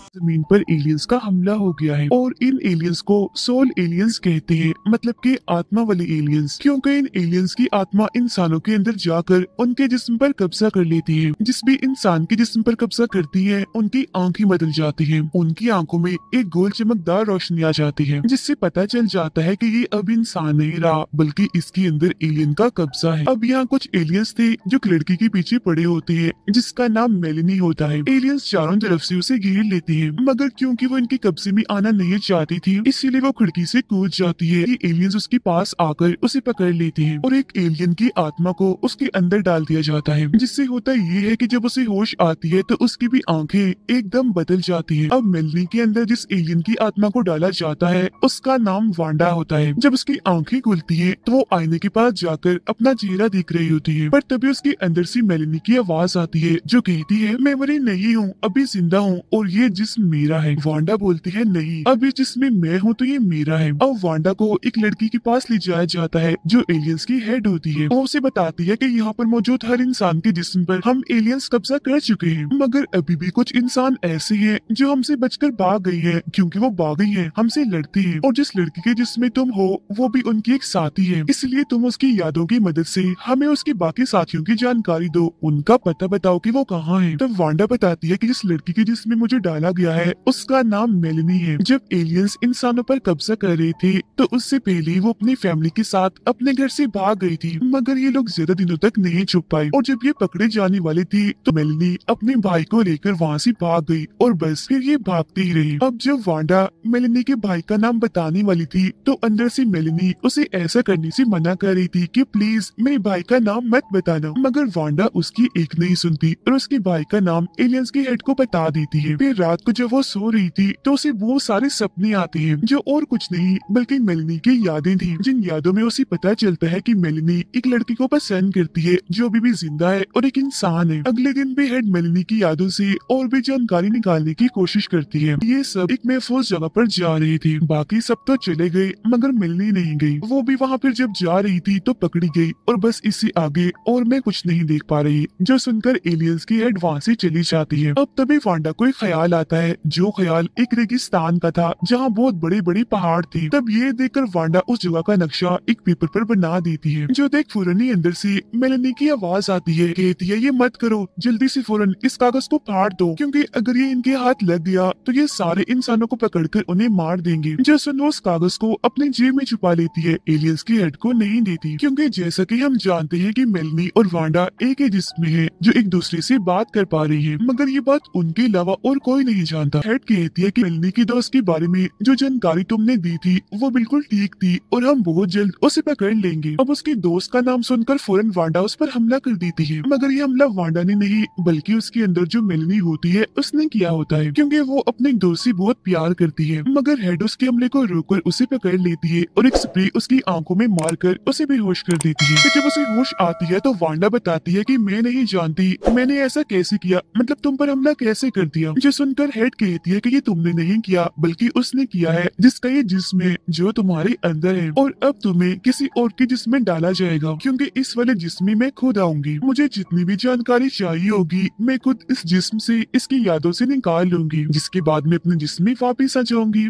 जमीन पर एलियंस का हमला हो गया है और इन एलियंस को सोल एलियंस कहते हैं, मतलब कि आत्मा वाले एलियंस, क्योंकि इन एलियंस की आत्मा इंसानों के अंदर जाकर उनके जिस्म पर कब्जा कर लेती है। जिस भी इंसान के जिस्म पर कब्जा करती है उनकी आंखें बदल जाती हैं, उनकी आंखों में एक गोल चमकदार रोशनी आ जाती है, जिससे पता चल जाता है कि ये अब इंसान नहीं रहा बल्कि इसके अंदर एलियन का कब्जा है। अब यहाँ कुछ एलियंस थे जो एक लड़की के पीछे पड़े होते हैं जिसका नाम मेलेनी होता है। एलियंस चारों तरफ से उसे घेर लेते हैं, मगर क्योंकि वो इनके कब्जे में आना नहीं चाहती थी इसीलिए वो खिड़की से कूद जाती है। ये एलियंस उसके पास आकर उसे पकड़ लेते हैं और एक एलियन की आत्मा को उसके अंदर डाल दिया जाता है, जिससे होता ये है कि जब उसे होश आती है तो उसकी भी आंखें एकदम बदल जाती हैं। अब मेलेनी के अंदर जिस एलियन की आत्मा को डाला जाता है उसका नाम वांडा होता है। जब उसकी आंखें खुलती हैं तो वो आईने के पास जाकर अपना चेहरा देख रही होती है, पर तभी उसके अंदर से मेलेनी की आवाज आती है जो कहती है मैं मरी नहीं हूँ, अभी जिंदा हूँ और ये जिस्म मेरा है। वांडा बोलती है नहीं, अब इस जिस्म में मैं हूँ तो ये मेरा है। अब वांडा को एक लड़की के पास ले जाया जाता है जो एलियंस की हेड होती है। वो उसे बताती है कि यहाँ पर मौजूद हर इंसान के जिस्म पर हम एलियंस कब्जा कर चुके हैं, मगर अभी भी कुछ इंसान ऐसे हैं जो हमसे बचकर भाग गई हैं, क्योंकि वो भाग गई हैं हमसे लड़ती हैं और जिस लड़की के जिस्म तुम हो वो भी उनकी एक साथी है, इसलिए तुम उसकी यादों की मदद से हमें उसके बाकी साथियों की जानकारी दो, उनका पता बताओ कि वो कहाँ है। तब वांडा बताती है कि जिस लड़की के जिस्म मुझे डाला गया है उसका नाम मेलेनी है। जब एलियंस इंसानों पर कब्जा कर रहे थे तो उससे पहले वो अपनी फैमिली के साथ अपने घर से भाग गई थी, मगर ये लोग ज्यादा दिनों तक नहीं छुप पाए और जब ये पकड़े जाने वाली थी तो मेलेनी अपने भाई को लेकर वहाँ से भाग गई और बस फिर ये भागती ही रही। अब जब वांडा मेलेनी के भाई का नाम बताने वाली थी तो अंदर से मेलेनी उसे ऐसा करने से मना कर रही थी कि प्लीज मेरे भाई का नाम मत बताना, मगर वांडा उसकी एक नहीं सुनती और उसके भाई का नाम एलियंस की हेड को बता देती है। फिर रात को जब वो सो रही थी तो उसे वो सारे सपने आते हैं जो और कुछ नहीं बल्कि मेलेनी की यादें थी, जिन यादों में उसे पता चलता है कि मेलेनी एक लड़की को पसंद करती है जो अभी भी जिंदा है और एक इंसान है। अगले दिन भी हेड मेलेनी की यादों से और भी जानकारी निकालने की कोशिश करती है। ये सब एक महफूज जगह पर जा रही थी, बाकी सब तो चले गए मगर मेलेनी नहीं गई। वो भी वहाँ पर जब जा रही थी तो पकड़ी गई और बस इससे आगे और मैं कुछ नहीं देख पा रही, जो सुनकर एलियंस की हेड वहाँ से चली जाती है। अब तभी वांडा को एक ख्याल आता है, जो ख्याल एक रेगिस्तान का था जहाँ बहुत बड़े बड़े पहाड़ थे। तब ये देखकर वांडा उस जगह का नक्शा एक पेपर पर बना देती है, जो देख फौरन ही अंदर से मेलेनी की आवाज आती है, कहती है ये मत करो, जल्दी से फौरन इस कागज को फाड़ दो, क्योंकि अगर ये इनके हाथ लग गया तो ये सारे इंसानों को पकड़कर उन्हें मार देंगे। जो सुन वो उस कागज को अपने जेब में छुपा लेती है, एलियंस की हेड को नहीं देती, क्योंकि जैसा कि हम जानते हैं कि मेलेनी और वांडा एक ही जिस्म में है जो एक दूसरे से बात कर पा रही है, मगर ये बात उनके अलावा और कोई नहीं जानता। हेड कहती है कि मेलेनी की दोस्त के बारे में जो जानकारी तुमने दी थी वो बिल्कुल ठीक थी और हम बहुत जल्द उसे पकड़ लेंगे। अब उसके दोस्त का नाम सुनकर फौरन वांडा उस पर हमला कर देती है, मगर ये हमला वांडा ने नहीं बल्कि उसके अंदर जो मेलेनी होती है उसने किया होता है, क्योंकि वो अपने दोस्त से बहुत प्यार करती है। मगर हेड उसके हमले को रोककर उसे पकड़ लेती है और एक स्प्रे उसकी आंखों में मारकर उसे बेहोश कर देती है। फिर जब उसे होश आती है तो वांडा बताती है कि मैं नहीं जानती मैंने ऐसा कैसे किया, मतलब तुम पर हमला कैसे कर दिया। जो सुनकर हेड कहती है कि ये तुमने नहीं किया बल्कि उसने किया है जिसका ये जिस्म है जो तुम्हारे अंदर है, और अब तुम्हें किसी और के जिस्म में डाला जाएगा, क्योंकि इस वाले जिस्म में मैं खुद आऊंगी। मुझे जितनी भी जानकारी चाहिए होगी मैं खुद इस जिस्म से इसकी यादों से निकाल लूंगी, जिसके बाद मैं अपने जिस्म में वापिस आ जाऊंगी।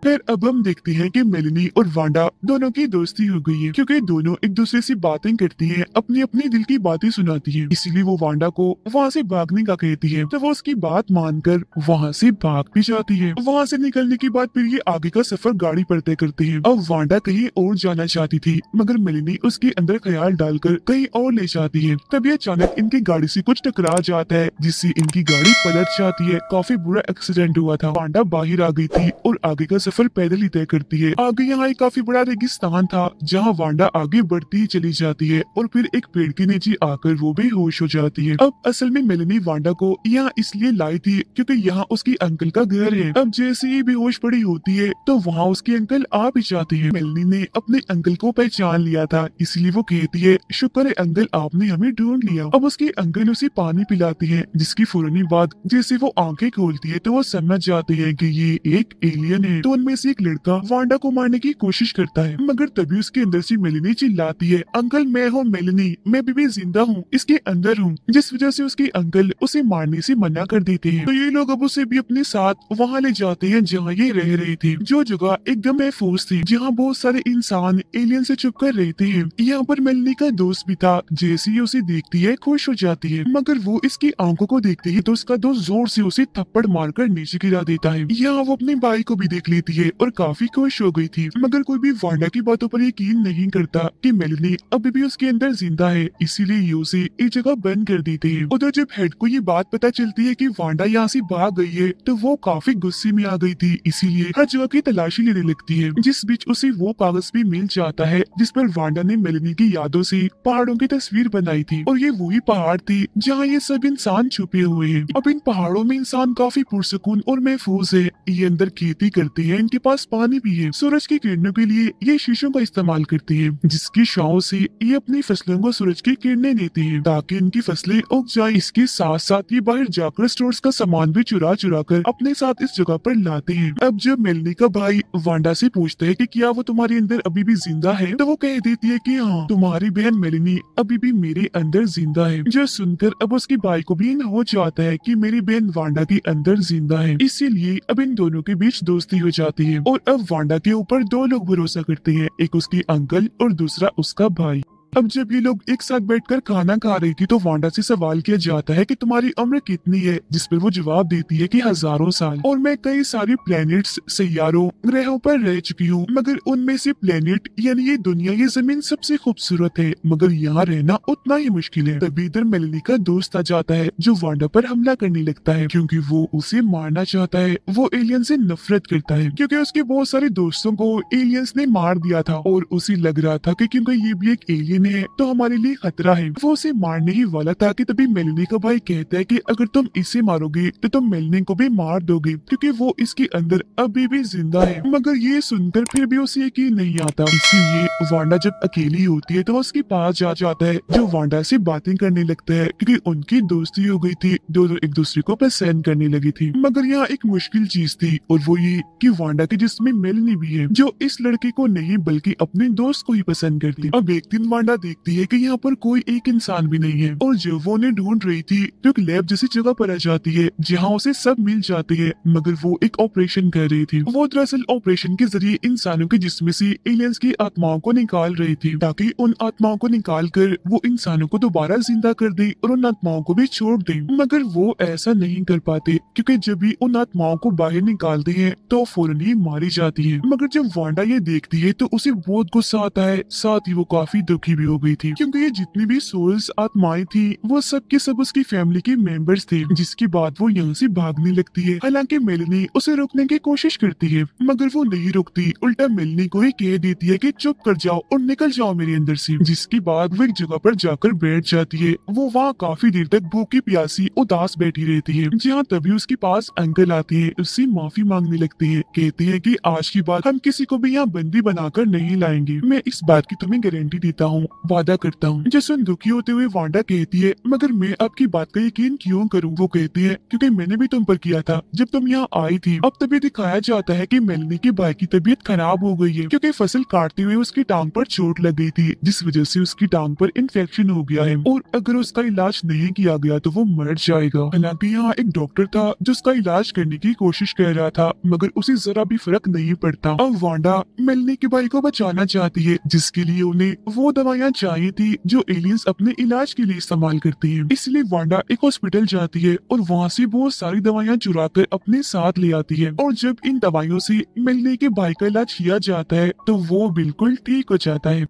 फिर अब हम देखते हैं कि मेलेनी और वांडा दोनों की दोस्ती हो गई है, क्योंकि दोनों एक दूसरे से बातें करती हैं, अपनी अपनी दिल की बातें सुनाती हैं। इसीलिए वो वांडा को वहाँ से भागने का कहती है, तो वो उसकी बात मानकर वहाँ से भाग भी जाती है। वहाँ से निकलने के बाद फिर ये आगे का सफर गाड़ी पर तय करते हैं। अब वांडा कहीं और जाना चाहती थी, मगर मेलेनी उसके अंदर ख्याल डालकर कहीं और ले जाती है। तभी अचानक इनकी गाड़ी से कुछ टकरा जाता है, जिससे इनकी गाड़ी पलट जाती है। काफी बुरा एक्सीडेंट हुआ था। वांडा बाहर आ गई थी और आगे का सफर पैदल ही तय करती है। आगे यहाँ एक काफी बड़ा रेगिस्तान था, जहाँ वांडा आगे बढ़ती ही चली जाती है और फिर एक पेड़ के नीचे आकर वो भी होश हो जाती है। अब असल में मेलेनी वांडा को यहाँ इसलिए लाई थी क्योंकि यहाँ उसकी अंकल का घर है। अब जैसे ही बेहोश पड़ी होती है तो वहाँ उसके अंकल आ भी जाते हैं। मेलेनी ने अपने अंकल को पहचान लिया था, इसलिए वो कहती है शुक्र है अंकल आपने हमें ढूंढ लिया। अब उसके अंकल उसे पानी पिलाती है, जिसकी फौरन बाद जैसे वो आंखें खोलती है तो वो समझ जाते हैं कि ये एक एलियन है। तो उनमें से एक लड़का वांडा को मारने की कोशिश करता है, मगर तभी उसके अंदर से मेलिनी चिल्लाती है, अंकल मैं हूँ मेलिनी, मैं भी जिंदा हूँ, इसके अंदर हूँ। जिस वजह से उसके अंकल उसे मारने से मना कर देते हैं। तो ये लोग अब उसे भी अपने साथ वहाँ ले जाते हैं जहाँ ये रह रहे थे, जो जगह एकदम महफूज थी, जहाँ बहुत सारे इंसान एलियन से छुप कर रहते हैं। यहाँ पर मेलिनी का दोस्त भी था। जैसे ही उसे देखती है खुश हो जाती है, मगर वो इसकी आंखों को देखते ही तो उसका दोस्त जोर से उसे थप्पड़ मारकर नीचे गिरा देता है। यहाँ वो अपने भाई को भी देख लेती है और काफी खुश हो गई थी, मगर कोई भी वांडा की बातों पर यकीन नहीं करता कि मेलिनी अभी भी उसके अंदर जिंदा है, इसीलिए ये उसे एक जगह बंद कर देते हैं। उधर जब हेड को ये बात पता चलती है कि वांडा यहाँ से भाग गई है, तो वो काफी गुस्से में आ गई थी, इसीलिए हर जगह की तलाशी लेने लगती है। जिस बीच उसे वो कागज भी मिल जाता है जिस पर वांडा ने मेलिनी की यादों से पहाड़ों की तस्वीर बनाई थी, और ये वही पहाड़ थी जहाँ ये सब इंसान छुपे हुए हैं। अब इन पहाड़ों में इंसान काफी पुरसकून और महफूज है। ये अंदर खेती करते हैं, इनके पास पानी भी है। सूरज की किरणों के लिए ये शीशों का इस्तेमाल करते हैं, जिसकी छांव से ये अपनी फसलों को सूरज की किरणें देते हैं ताकि इनकी फसलें उग जाए। इसके साथ साथ ये बाहर जाकर स्टोर्स का सामान भी चुरा चुरा कर अपने साथ इस जगह पर लाते हैं। अब जब मेलिनी का भाई वांडा से पूछता है कि क्या वो तुम्हारे अंदर अभी भी जिंदा है, तो वो कह देती है कि हाँ, तुम्हारी बहन मेलिनी अभी भी मेरे अंदर जिंदा है। जो सुनकर अब उसके भाई को भी इन हो जाता है कि मेरी बहन वांडा के अंदर जिंदा है, इसीलिए अब इन दोनों के बीच दोस्ती हो जाती है। और अब वांडा के ऊपर दो लोग भरोसा करते हैं, एक उसकी अंकल और दूसरा उसका भाई। अब जब ये लोग एक साथ बैठकर खाना खा रही थी, तो वांडा से सवाल किया जाता है कि तुम्हारी उम्र कितनी है, जिस पर वो जवाब देती है कि हजारों साल, और मैं कई सारे प्लेनेट्स, सैयारों, ग्रहों पर रह चुकी हूँ, मगर उनमें से प्लेनेट यानी ये दुनिया, ये जमीन सबसे खूबसूरत है, मगर यहाँ रहना उतना ही मुश्किल है। तभी इधर मेलिनी का दोस्त आ जाता है, जो वांडा पर हमला करने लगता है, क्योंकि वो उसे मारना चाहता है। वो एलियन से नफरत करता है, क्योंकि उसके बहुत सारे दोस्तों को एलियंस ने मार दिया था, और उसे लग रहा था कि क्योंकि ये भी एक एलियन है तो हमारे लिए खतरा है। वो उसे मारने ही वाला था कि तभी मेलिनी का भाई कहता है कि अगर तुम इसे मारोगे तो तुम मेलिनी को भी मार दोगे, क्योंकि वो इसके अंदर अभी भी जिंदा है। मगर ये सुनकर फिर भी उसे यकीन नहीं आता, इसीलिए वांडा जब अकेली होती है तो उसके पास जाता है, जो वांडा से बातें करने लगता है, क्योंकि उनकी दोस्ती हो गई थी, दोनों एक दूसरे को पसंद करने लगी थी। मगर यहाँ एक मुश्किल चीज थी, और वो ये कि वांडा के जिसमें मेलिनी भी है, जो इस लड़के को नहीं बल्कि अपने दोस्त को ही पसंद करती। अब एक दिन वांडा देखती है कि यहाँ पर कोई एक इंसान भी नहीं है, और जब वो उन्हें ढूंढ रही थी तो एक लैब जैसी जगह पर आ जाती है, जहाँ उसे सब मिल जाती है, मगर वो एक ऑपरेशन कर रही थी। वो दरअसल ऑपरेशन के जरिए इंसानों के जिस्म से एलियंस की आत्माओं को निकाल रही थी, ताकि उन आत्माओं को निकाल कर वो इंसानों को दोबारा जिंदा कर दे और उन आत्माओं को भी छोड़ दे। मगर वो ऐसा नहीं कर पाते, क्योंकि जब भी उन आत्माओं को बाहर निकालते हैं तो फौरन ही मारी जाती है। मगर जब वांडा ये देखती है तो उसे बहुत गुस्सा आता है, साथ ही वो काफी दुखी भी हो गई थी, क्योंकि ये जितनी भी सोल्स आत्माएं थी वो सब के सब उसकी फैमिली के मेंबर्स थे। जिसके बाद वो यहाँ से भागने लगती है। हालांकि मेलिनी उसे रोकने की कोशिश करती है, मगर वो नहीं रुकती, उल्टा मेलिनी को ही कह देती है कि चुप कर जाओ और निकल जाओ मेरे अंदर से। जिसके बाद वो एक जगह पर जाकर बैठ जाती है। वो वहाँ काफी देर तक भूखी प्यासी उदास बैठी रहती है, जहाँ तभी उसके पास अंकल आते हैं, उससे माफी मांगने लगते हैं, कहते हैं कि आज की बात हम किसी को भी यहाँ बंदी बनाकर नहीं लाएंगे, मैं इस बात की तुम्हें गारंटी देता हूँ, वादा करता हूँ। जसवंत दुखी होते हुए वांडा कहती है, मगर मैं आपकी बात का यकीन क्यों करूँ? वो कहती है, क्योंकि मैंने भी तुम पर किया था जब तुम यहाँ आई थी। अब तभी दिखाया जाता है कि मेलिनी के भाई की तबीयत खराब हो गई है, क्योंकि फसल काटते हुए उसकी टांग पर चोट लग गई थी, जिस वजह से उसकी टांग पर इन्फेक्शन हो गया है, और अगर उसका इलाज नहीं किया गया तो वो मर जाएगा। हालांकि यहाँ एक डॉक्टर था जो उसका इलाज करने की कोशिश कर रहा था, मगर उसे जरा भी फर्क नहीं पड़ता। अब वांडा मेलिनी के भाई को बचाना चाहती है, जिसके लिए उन्हें वो दवाइयाँ चाहिए थी जो एलियंस अपने इलाज के लिए इस्तेमाल करते हैं। इसलिए वांडा एक हॉस्पिटल जाती है और वहाँ से बहुत सारी दवाइयाँ चुरा कर अपने साथ ले आती है, और जब इन दवाइयों से मेलिनी के भाई का इलाज किया जाता है तो वो बिल्कुल ठीक हो जाता है।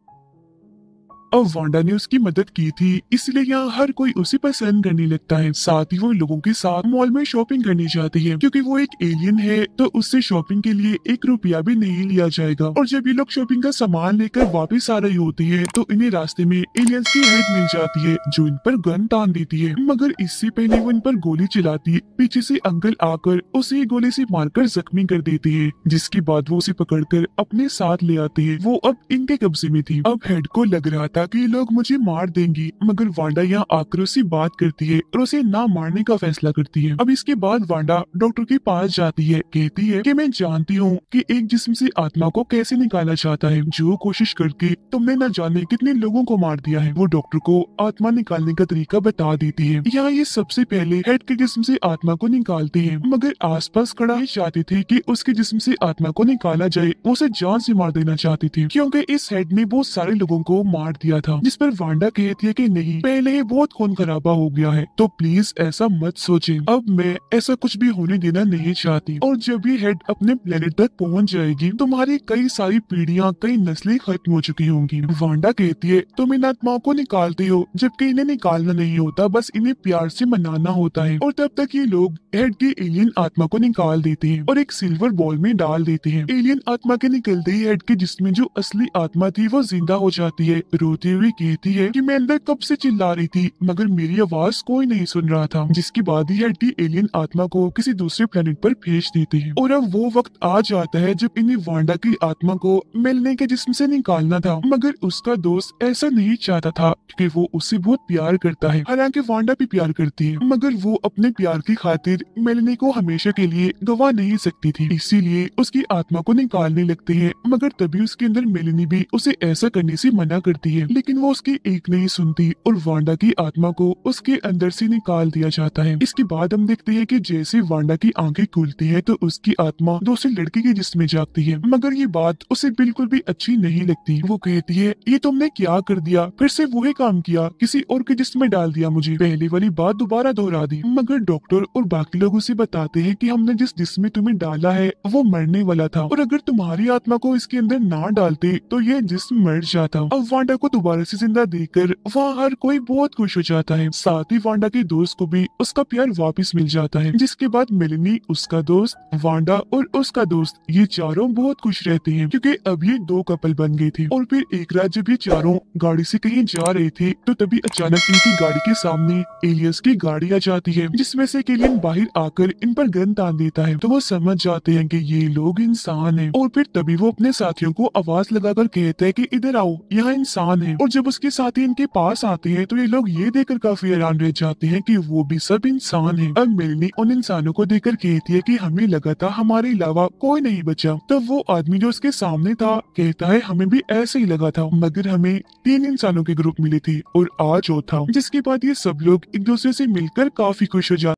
अब वांडा ने उसकी मदद की थी, इसलिए यहाँ हर कोई उसे पसंद करने लगता है। साथ ही वो लोगों के साथ मॉल में शॉपिंग करने जाती है, क्योंकि वो एक एलियन है तो उससे शॉपिंग के लिए 1 रुपया भी नहीं लिया जाएगा। और जब ये लोग शॉपिंग का सामान लेकर वापस आ रही होती है तो इन्हें रास्ते में एलियंस की हेड मिल जाती है, जो इन पर गन तान देती है। मगर इससे पहले वो इन पर गोली चलाती है, पीछे से अंकल आकर उसे गोली से मारकर जख्मी कर देते हैं, जिसके बाद वो उसे पकड़कर अपने साथ ले आते हैं। वो अब इनके कब्जे में थी। अब हेड को लग रहा था वांडा कि लोग मुझे मार देंगे, मगर वांडा यहाँ आकर उससे बात करती है और उसे ना मारने का फैसला करती है। अब इसके बाद वांडा डॉक्टर के पास जाती है, कहती है कि मैं जानती हूँ कि एक जिस्म से आत्मा को कैसे निकाला जाता है, जो कोशिश करके तुमने न जाने कितने लोगों को मार दिया है। वो डॉक्टर को आत्मा निकालने का तरीका बता देती है। यहाँ ये सबसे पहले हेड के जिस्म से आत्मा को निकालते हैं, मगर आसपास खड़ा ये चाहते थे कि उसके जिस्म से आत्मा को निकाला जाए। वो उसे जान से मार देना चाहती थी, क्योंकि इस हेड ने बहुत सारे लोगों को मार दिया था। जिस पर वांडा कहती है कि नहीं, पहले ही बहुत खून खराबा हो गया है, तो प्लीज ऐसा मत सोचें। अब मैं ऐसा कुछ भी होने देना नहीं चाहती, और जब ये हेड अपने प्लेनेट तक पहुंच जाएगी, तुम्हारी कई सारी पीढ़ियां, कई नस्लें खत्म हो चुकी होंगी। वांडा कहती है तुम इन आत्माओं को निकालते हो, जबकि इन्हें निकालना नहीं होता, बस इन्हें प्यार से मनाना होता है। और तब तक ये लोग हेड की एलियन आत्मा को निकाल देते हैं और एक सिल्वर बॉल में डाल देते हैं। एलियन आत्मा के निकलते ही हेड के जिस्म जो असली आत्मा थी वो जिंदा हो जाती है। रोते हुए कहती है कि मैं अंदर कब से चिल्ला रही थी, मगर मेरी आवाज कोई नहीं सुन रहा था। जिसके बाद ही हेड की एलियन आत्मा को किसी दूसरे प्लेनेट पर भेज देते हैं। और अब वो वक्त आ जाता है जब इन्हें वांडा की आत्मा को मिलने के जिस्म से निकालना था, मगर उसका दोस्त ऐसा नहीं चाहता था क्योंकि वो उससे बहुत प्यार करता है। हालांकि वांडा भी प्यार करती है, मगर वो अपने प्यार की खातिर मेलनी को हमेशा के लिए गवा नहीं सकती थी, इसीलिए उसकी आत्मा को निकालने लगते हैं। मगर तभी उसके अंदर मेलनी भी उसे ऐसा करने से मना करती है, लेकिन वो उसकी एक नहीं सुनती और वांडा की आत्मा को उसके अंदर से निकाल दिया जाता है। इसके बाद हम देखते हैं कि जैसे वांडा की आंखें खुलती है तो उसकी आत्मा दूसरे लड़के के जिस्म में जागती है, मगर ये बात उसे बिल्कुल भी अच्छी नहीं लगती। वो कहती है ये तुमने क्या कर दिया, फिर से वही काम किया, किसी और के जिस्म में डाल दिया मुझे। पहले वाली बात दोबारा दोहरा दी। मगर डॉक्टर और बाकी लोग उसे बताते हैं कि हमने जिस जिस्म में तुम्हें डाला है वो मरने वाला था, और अगर तुम्हारी आत्मा को इसके अंदर ना डालते तो ये जिस्म मर जाता। अब वांडा को दोबारा से जिंदा देखकर वहाँ हर कोई बहुत खुश हो जाता है। साथ ही वांडा के दोस्त को भी उसका प्यार वापस मिल जाता है। जिसके बाद मेलेनी, उसका दोस्त, वांडा और उसका दोस्त, ये चारों बहुत खुश रहते हैं क्योंकि अब ये दो कपल बन गए थे। और फिर एक रात जब ये चारों गाड़ी से कहीं जा रहे थे तो तभी अचानक इनकी गाड़ी के सामने एलियंस की गाड़ी आ जाती है, जिसमें से एक एलियन बाहर आकर इन पर गन तान देता है। तो वो समझ जाते हैं कि ये लोग इंसान हैं, और फिर तभी वो अपने साथियों को आवाज लगाकर कहते हैं कि इधर आओ, यहाँ इंसान है। और जब उसके साथी इनके पास आते हैं तो ये लोग ये देखकर काफी हैरान रह जाते हैं कि वो भी सब इंसान है। अब मेलनी उन इंसानों को देखकर कहती है कि हमें लगा था हमारे अलावा कोई नहीं बचा। तब वो आदमी जो उसके सामने था कहता है हमें भी ऐसे ही लगा था, मगर हमें 3 इंसानों के ग्रुप मिले थे और आज चौथा। जिसके बाद ये सब लोग एक दूसरे से मिलकर काफी खुश हो जाते